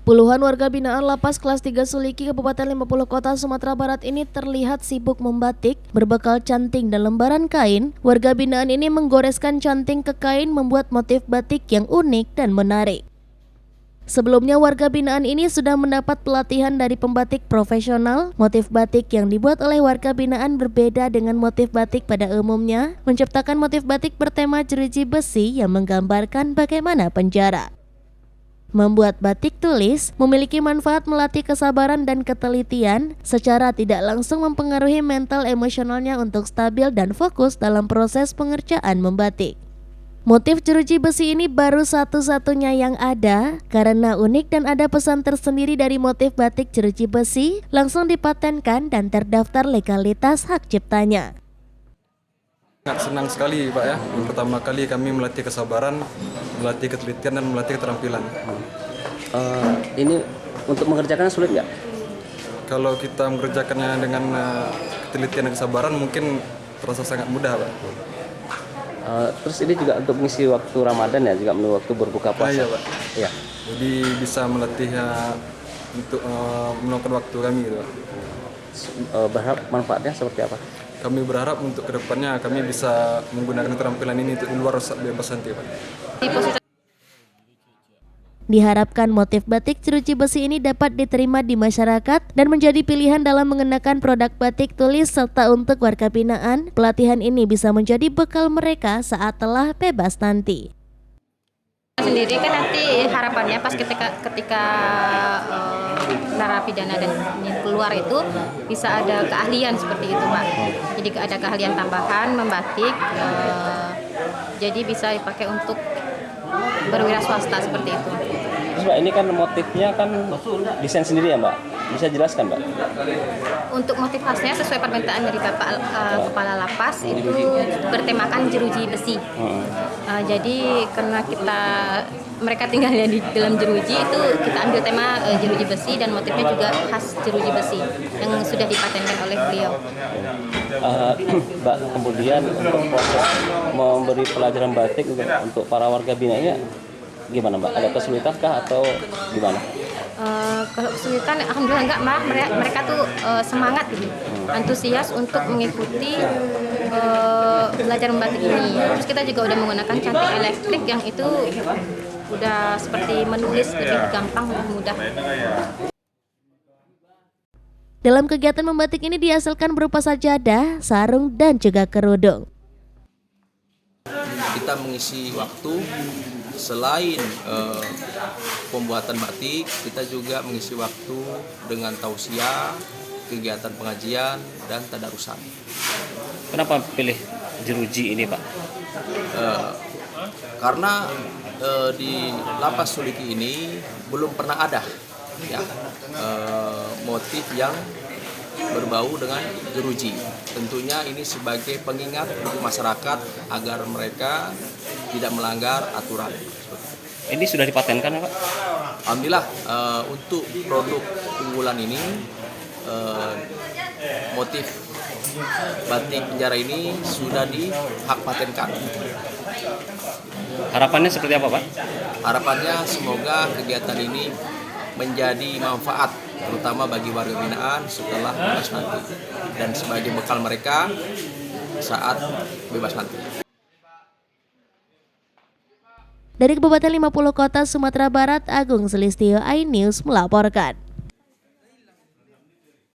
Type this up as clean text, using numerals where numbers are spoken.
Puluhan warga binaan Lapas Kelas 3 Suliki, Kabupaten 50 Kota, Sumatera Barat ini terlihat sibuk membatik berbekal canting dan lembaran kain. Warga binaan ini menggoreskan canting ke kain membuat motif batik yang unik dan menarik. Sebelumnya warga binaan ini sudah mendapat pelatihan dari pembatik profesional. Motif batik yang dibuat oleh warga binaan berbeda dengan motif batik pada umumnya, menciptakan motif batik bertema jeruji besi yang menggambarkan bagaimana penjara. Membuat batik tulis memiliki manfaat melatih kesabaran dan ketelitian, secara tidak langsung mempengaruhi mental emosionalnya untuk stabil dan fokus dalam proses pengerjaan membatik. Motif jeruji besi ini baru satu-satunya yang ada, karena unik dan ada pesan tersendiri dari motif batik jeruji besi, langsung dipatenkan dan terdaftar legalitas hak ciptanya. Sangat senang sekali Pak ya, pertama kali kami melatih kesabaran, melatih ketelitian dan melatih keterampilan. Ini untuk mengerjakannya sulit nggak? Kalau kita mengerjakannya dengan ketelitian dan kesabaran mungkin terasa sangat mudah Pak. Terus ini juga untuk mengisi waktu Ramadan ya, juga waktu berbuka puasa? Iya Pak. Iya. Jadi bisa melatihnya untuk meluangkan waktu kami gitu Pak. Berharap manfaatnya seperti apa? Kami berharap untuk kedepannya kami bisa menggunakan keterampilan ini untuk di luar bebas nanti Pak. Diharapkan motif batik jeruji besi ini dapat diterima di masyarakat dan menjadi pilihan dalam mengenakan produk batik tulis, serta untuk warga binaan, pelatihan ini bisa menjadi bekal mereka saat telah bebas nanti. Sendiri kan nanti harapannya pas ketika narapidana dan keluar itu bisa ada keahlian seperti itu Pak. Jadi ada keahlian tambahan membatik, jadi bisa dipakai untuk berwira swasta seperti itu. Terus Mbak, ini kan motifnya kan desain sendiri ya Mbak? Bisa jelaskan Mbak? Untuk motif khasnya sesuai permintaan dari Bapak Kepala Lapas itu bertemakan jeruji besi. Jadi karena mereka tinggalnya di dalam jeruji, itu kita ambil tema jeruji besi dan motifnya juga khas jeruji besi yang sudah dipatenkan oleh beliau. Mbak, kemudian untuk proses memberi pelajaran batik untuk para warga binaannya gimana Mbak? Ada kesulitan kah atau gimana? Kesulitan alhamdulillah enggak Mbak, mereka tuh semangat gitu, antusias untuk mengikuti belajar membatik ini. Terus kita juga udah menggunakan cantik elektrik yang itu udah seperti menulis, lebih gampang, lebih mudah. Dalam kegiatan membatik ini dihasilkan berupa sajadah, sarung, dan juga kerudung. Kita mengisi waktu selain pembuatan batik, kita juga mengisi waktu dengan tausiah, kegiatan pengajian, dan tadarusan. Kenapa pilih jeruji ini Pak? Karena di Lapas Suliki ini belum pernah ada ya, motif yang berbau dengan jeruji. Tentunya ini sebagai pengingat untuk masyarakat agar mereka tidak melanggar aturan. Ini sudah dipatenkan ya Pak? Alhamdulillah untuk produk unggulan ini motif batik penjara ini sudah dihak patenkan. Harapannya seperti apa Pak? Harapannya semoga kegiatan ini menjadi manfaat terutama bagi warga binaan setelah bebas nanti dan sebagai bekal mereka saat bebas nanti. Dari Kabupaten 50 Kota, Sumatera Barat, Agung Selistio, iNews melaporkan.